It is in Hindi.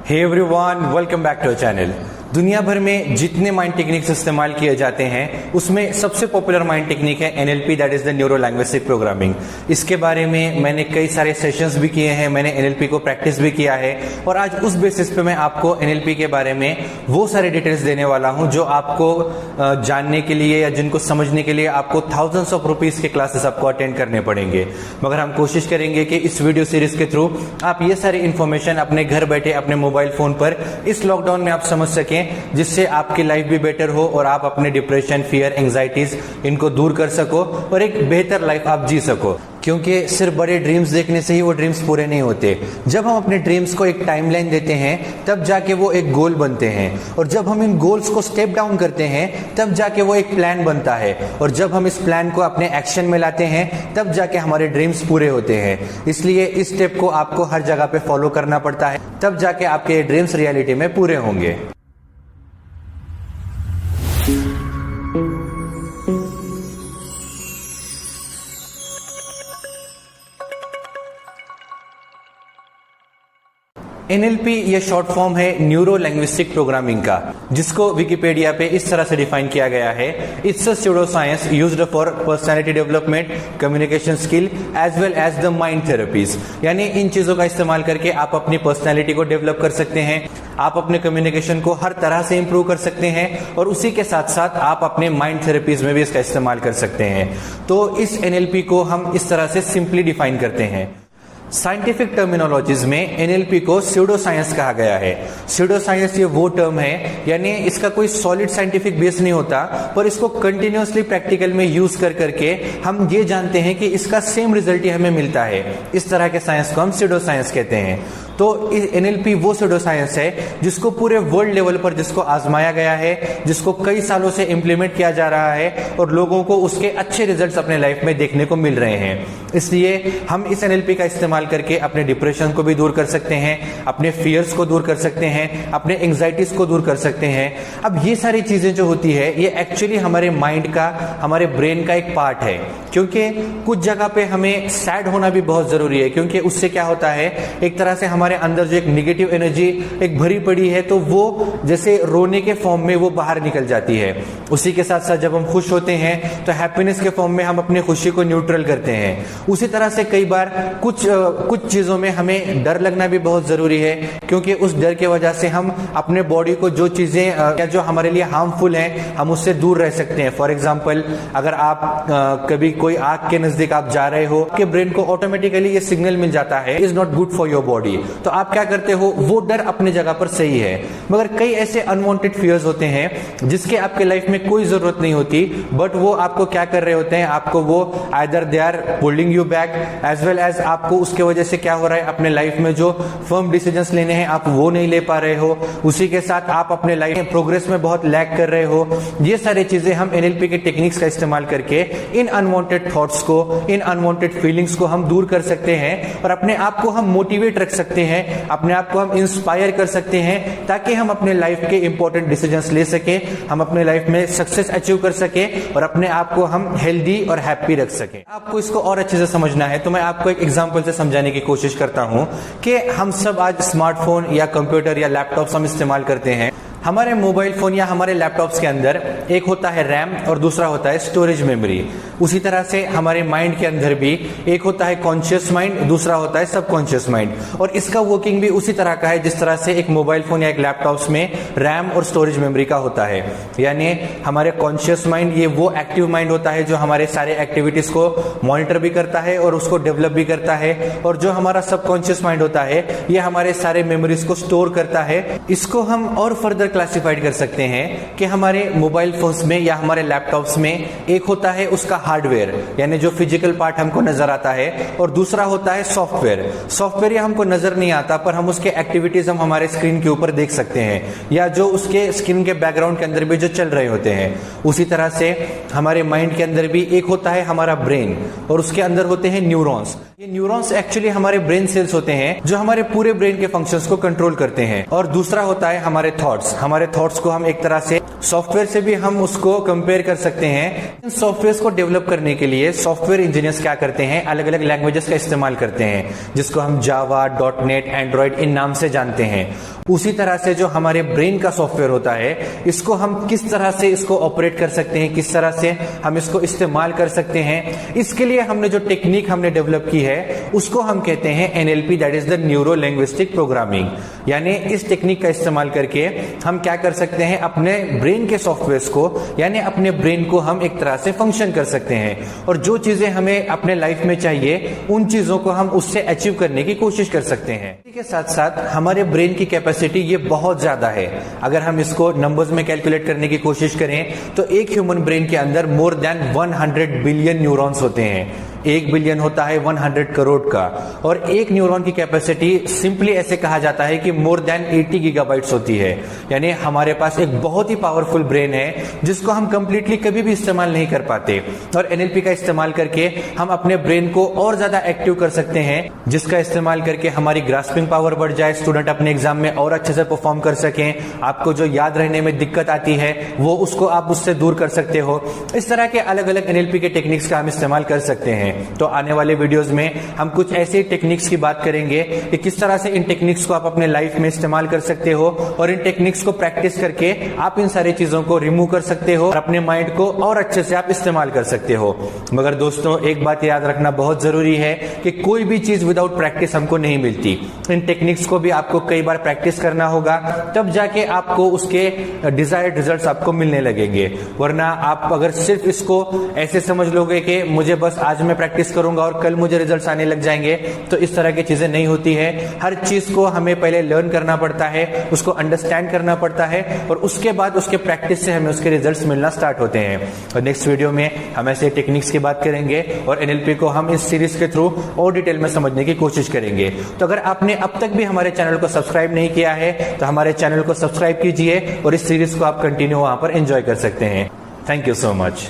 Hey everyone, welcome back to our channel. दुनिया भर में जितने माइंड टेक्निक्स इस्तेमाल किए जाते हैं उसमें सबसे पॉपुलर माइंड टेक्निक है NLP, that is the neuro linguistic programming. इसके बारे में मैंने कई सारे सेशंस भी किए हैं, मैंने एनएलपी को प्रैक्टिस भी किया है और आज उस बेसिस पे मैं आपको एनएलपी के बारे में वो सारे डिटेल्स देने वाला हूं जो आपको जानने के लिए या जिनको समझने के लिए आपको थाउजेंड्स ऑफ रुपीज के क्लासेस आपको अटेंड करने पड़ेंगे। मगर हम कोशिश करेंगे कि इस वीडियो सीरीज के थ्रू आप ये सारी इंफॉर्मेशन अपने घर बैठे अपने मोबाइल फोन पर इस लॉकडाउन में आप समझ सकें, जिससे आपकी लाइफ भी बेटर हो और आप अपने डिप्रेशन, फियर, एंजाइटीज इनको दूर कर सको और एक बेहतर लाइफ आप जी सको। क्योंकि सिर्फ बड़े ड्रीम्स देखने से ही वो ड्रीम्स पूरे नहीं होते। जब हम अपने ड्रीम्स को एक टाइमलाइन देते हैं तब जाके वो एक गोल बनते हैं, और जब हम इन गोल्स को स्टेप डाउन करते हैं तब जाके वो एक प्लान बनता है, और जब हम इस प्लान को अपने एक्शन में लाते हैं तब जाके हमारे ड्रीम्स पूरे होते हैं। इसलिए इस स्टेप को आपको हर जगह पे फॉलो करना पड़ता है, तब जाके आपके ड्रीम्स रियलिटी में पूरे होंगे। एनएलपी ये शॉर्ट फॉर्म है न्यूरो लैंग्विस्टिक प्रोग्रामिंग का, जिसको विकिपीडिया पे इस तरह से डिफाइन किया गया है। It's a pseudo science used for personality development, communication skill as well as the mind therapies. यानी इन चीजों का इस्तेमाल करके आप अपनी पर्सनालिटी को डेवलप कर सकते हैं, आप अपने कम्युनिकेशन को हर तरह से इंप्रूव कर सकते हैं, और उसी के साथ साथ आप अपने माइंड थेरेपीज में भी इसका इस्तेमाल कर सकते हैं। तो इस एनएलपी को हम इस तरह से सिंपली डिफाइन करते हैं। साइंटिफिक टर्मिनोलॉजीज में एनएलपी को स्यूडो साइंस कहा गया है। स्यूडो साइंस ये वो टर्म है, यानी इसका कोई सॉलिड साइंटिफिक बेस नहीं होता, पर इसको कंटिन्यूअसली प्रैक्टिकल में यूज कर करके हम ये जानते हैं कि इसका सेम रिजल्ट ही हमें मिलता है। इस तरह के साइंस को हम स्यूडो साइंस कहते हैं। तो एनएलपी वो स्यूडो साइंस है जिसको पूरे वर्ल्ड लेवल पर जिसको आजमाया गया है, जिसको कई सालों से इंप्लीमेंट किया जा रहा है, और लोगों को उसके अच्छे रिजल्ट्स अपने लाइफ में देखने को मिल रहे हैं। इसलिए हम इस एनएलपी का इस्तेमाल करके अपने डिप्रेशन को भी दूर कर सकते हैं, अपने फियर्स को दूर कर सकते हैं, अपने एंजाइटीज को दूर कर सकते हैं। अब ये सारी चीजें जो होती है ये एक्चुअली हमारे माइंड का, हमारे ब्रेन का एक पार्ट है। क्योंकि कुछ जगह पे हमें सैड होना भी बहुत जरूरी है, क्योंकि उससे क्या होता है, एक तरह से हमारे अंदर जो एक नेगेटिव एनर्जी एक भरी पड़ी है तो वो जैसे रोने के फॉर्म में वो बाहर निकल जाती है। उसी के साथ साथ जब हम खुश होते हैं तो हैप्पीनेस के फॉर्म में हम अपनी खुशी को न्यूट्रल करते हैं। उसी तरह से कई बार कुछ चीजों में हमें डर लगना भी बहुत जरूरी है, क्योंकि उस डर की वजह से हम अपने बॉडी को जो चीजें या जो हमारे लिए हार्मफुल हैं हम उससे दूर रह सकते हैं। फॉर एग्जाम्पल, अगर आप कभी कोई आग के नजदीक आप जा रहे हो, आपके ब्रेन को ऑटोमेटिकली ये सिग्नल मिल जाता है is not good for your body. तो आप क्या करते हो, वो डर अपने जगह पर सही है। मगर कई ऐसे अनवांटेड फियर्स होते हैं जिसके आपके लाइफ में कोई जरूरत नहीं होती, बट वो आपको क्या कर रहे होते हैं, आपको वो either they are pulling you back, as well as आपको उसके वजह से क्या हो रहा है, अपने लाइफ में जो फर्म डिसीजंस लेने हैं आप वो नहीं ले पा रहे हो। उसी के साथ आप अपने लाइफ में प्रोग्रेस में बहुत लैग कर रहे हो। ये सारी चीजें हम एनएलपी के टेक्निक्स का इस्तेमाल करके इन अनवांटेड थॉट्स को, इन अनवांटेड फीलिंग्स को हम दूर कर सकते हैं, और अपने आप को हम मोटिवेट रख सकते हैं, अपने आप को हम इंस्पायर कर सकते हैं, ताकि हम अपने लाइफ के इंपॉर्टेंट डिसीजंस ले सके, हम अपने लाइफ में सक्सेस अचीव कर सके, और अपने आप को हम हेल्दी और हैप्पी रख सके। आपको इसको और अच्छे से समझना है तो मैं आपको एक एग्जांपल से समझाने की कोशिश करता हूं कि हम सब आज स्मार्टफोन या कंप्यूटर या लैपटॉप हम इस्तेमाल करते हैं। हमारे मोबाइल फोन या हमारे लैपटॉप्स के अंदर एक होता है रैम और दूसरा होता है स्टोरेज मेमोरी। उसी तरह से हमारे माइंड के अंदर भी एक होता है कॉन्शियस माइंड, दूसरा होता है सबकॉन्शियस माइंड, और इसका वर्किंग भी उसी तरह का है जिस तरह से एक मोबाइल फोन या एक लैपटॉप्स में रैम और स्टोरेज मेमोरी का होता है। यानी हमारे कॉन्शियस माइंड ये वो एक्टिव माइंड होता है जो हमारे सारे एक्टिविटीज को मॉनिटर भी करता है और उसको डेवलप भी करता है, और जो हमारा सबकॉन्शियस माइंड होता है ये हमारे सारे मेमोरीज को स्टोर करता है। इसको हम और फर्दर क्लासिफाइड कर सकते हैं कि हमारे मोबाइल फोन्स में या हमारे लैपटॉप्स में एक होता है उसका हार्डवेयर, यानी जो फिजिकल पार्ट हमको नजर आता है, और दूसरा होता है सॉफ्टवेयर। सॉफ्टवेयर ये हमको नजर नहीं आता, पर हम उसके एक्टिविटीज हम हमारे स्क्रीन के ऊपर देख सकते हैं, या जो उसके स्क्रीन के बैकग्राउंड के अंदर भी जो चल रहे होते हैं। उसी तरह से हमारे माइंड के अंदर भी एक होता है हमारा ब्रेन, और उसके अंदर होते हैं न्यूरॉन्स। ये न्यूरॉन्स एक्चुअली हमारे ब्रेन सेल्स होते हैं जो हमारे पूरे ब्रेन के फंक्शंस को कंट्रोल करते हैं। और दूसरा होता है हमारे थॉट्स। हमारे थॉट्स को हम एक तरह से सॉफ्टवेयर से भी हम उसको कंपेयर कर सकते हैं। इन सॉफ्टवेयर को डेवलप करने के लिए सॉफ्टवेयर इंजीनियर्स क्या करते हैं, अलग अलग लैंग्वेजेस का इस्तेमाल करते हैं, जिसको हम जावा, डॉटनेट, एंड्रॉइड इन नाम से जानते हैं। उसी तरह से जो हमारे ब्रेन का सॉफ्टवेयर होता है, इसको हम किस तरह से इसको ऑपरेट कर सकते हैं, किस तरह से हम इसको इस्तेमाल कर सकते हैं, इसके लिए हमने जो टेक्निक हमने डेवलप की है उसको हम कहते हैं NLP, that is the neuro linguistic programming. यानी इस टेक्निक का इस्तेमाल करके हम क्या कर सकते हैं, अपने ब्रेन के सॉफ्टवेयर को, यानी अपने ब्रेन को हम एक तरह से फंक्शन कर सकते हैं, और जो चीजें हमें अपने लाइफ में चाहिए उन चीजों को हम उससे अचीव करने की कोशिश कर सकते हैं। इसी के साथ साथ हमारे ब्रेन की कैपेसिटी ये बहुत ज्यादा है। अगर हम इसको नंबर्स में कैलकुलेट करने की कोशिश करें तो एक ह्यूमन ब्रेन के अंदर मोर देन 100 बिलियन न्यूरॉन्स होते हैं। 1 बिलियन होता है 100 करोड़ का, और एक न्यूरॉन की कैपेसिटी सिंपली ऐसे कहा जाता है कि मोर देन 80 गीगाबाइट्स होती है। यानी हमारे पास एक बहुत ही पावरफुल ब्रेन है जिसको हम कंप्लीटली कभी भी इस्तेमाल नहीं कर पाते, और एनएलपी का इस्तेमाल करके हम अपने ब्रेन को और ज्यादा एक्टिव कर सकते हैं, जिसका इस्तेमाल करके हमारी ग्रास्पिंग पावर बढ़ जाए, स्टूडेंट अपने एग्जाम में और अच्छे से परफॉर्म कर सकें, आपको जो याद रहने में दिक्कत आती है वो उसको आप उससे दूर कर सकते हो। इस तरह के अलग अलग एनएलपी के टेक्निक्स का हम इस्तेमाल कर सकते हैं। तो आने वाले वीडियोस में हम कुछ ऐसे टेक्निक्स की बात करेंगे कि किस तरह से इन टेक्निक्स को आप अपने लाइफ में इस्तेमाल कर सकते हो, और इन टेक्निक्स को प्रैक्टिस करके आप इन सारी चीजों को रिमूव कर सकते हो और अपने माइंड को और अच्छे से आप इस्तेमाल कर सकते हो। मगर दोस्तों, एक बात याद रखना बहुत जरूरी है कि कोई भी चीज विदाउट प्रैक्टिस हमको नहीं मिलती। इन टेक्निक्स को भी आपको कई बार प्रैक्टिस करना होगा, तब जाके आपको उसके डिजायर्ड रिजल्ट्स आपको मिलने लगेंगे। वरना आप अगर सिर्फ इसको ऐसे समझ लोगे कि मुझे बस आज मैं प्रैक्टिस करूंगा और कल मुझे रिजल्ट्स आने लग जाएंगे, तो इस तरह की चीजें नहीं होती है। हर चीज को हमें पहले लर्न करना पड़ता है, उसको अंडरस्टैंड करना पड़ता है, और उसके बाद उसके प्रैक्टिस से हमें उसके रिजल्ट्स मिलना स्टार्ट होते हैं। और नेक्स्ट वीडियो में हम ऐसे टेक्निक्स की बात करेंगे और एनएलपी को हम इस सीरीज के थ्रू और डिटेल में समझने की कोशिश करेंगे। तो अगर आपने अब तक भी हमारे चैनल को सब्सक्राइब नहीं किया है तो हमारे चैनल को सब्सक्राइब कीजिए, और इस सीरीज को आप कंटिन्यू वहां पर एंजॉय कर सकते हैं। Thank you so much.